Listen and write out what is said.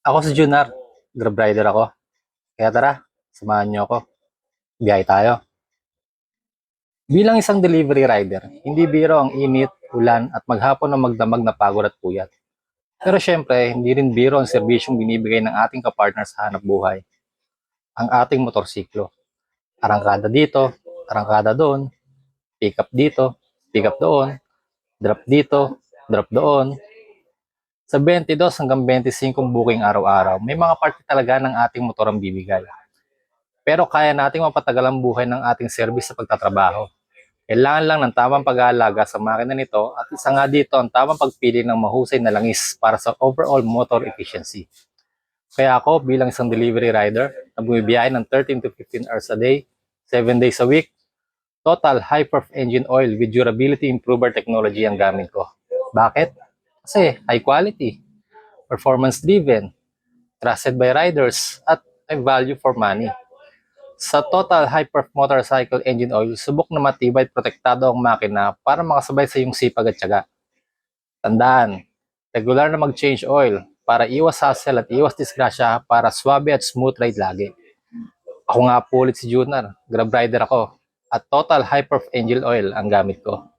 Ako si Junar, Grab rider ako. Kaya tara, samahan niyo ako. Biyahe tayo. Bilang isang delivery rider, hindi biro ang init, ulan at maghapon na magdamag na pagod at puyat. Pero syempre, hindi rin biro ang serbisyong binibigay ng ating kapartner sa hanap buhay, ang ating motorsiklo. Arangkada dito, arangkada doon, pick up dito, pick up doon, drop dito, drop doon. Sa 22 hanggang 25 booking araw-araw, may mga parte talaga ng ating motor ang bibigay. Pero kaya nating mapatagal ang buhay ng ating service sa pagtatrabaho. Kailangan lang ng tamang pag-aalaga sa makina nito at isa nga dito ang tamang pagpili ng mahusay na langis para sa overall motor efficiency. Kaya ako bilang isang delivery rider na bumibiyahe ng 13 to 15 hours a day, 7 days a week, total high-perf engine oil with durability improver technology ang gamit ko. Bakit? Kasi high quality, performance-driven, trusted by riders, at may value for money. Sa Total Hyperf Motorcycle Engine Oil, subok na matibay at protektado ang makina para makasabay sa iyong sipag at tiyaga. Tandaan, regular na mag-change oil para iwas hassle at iwas disgrasya para swabe at smooth ride lagi. Ako nga po ulit si Junar, Grab rider ako, at Total Hyperf Engine Oil ang gamit ko.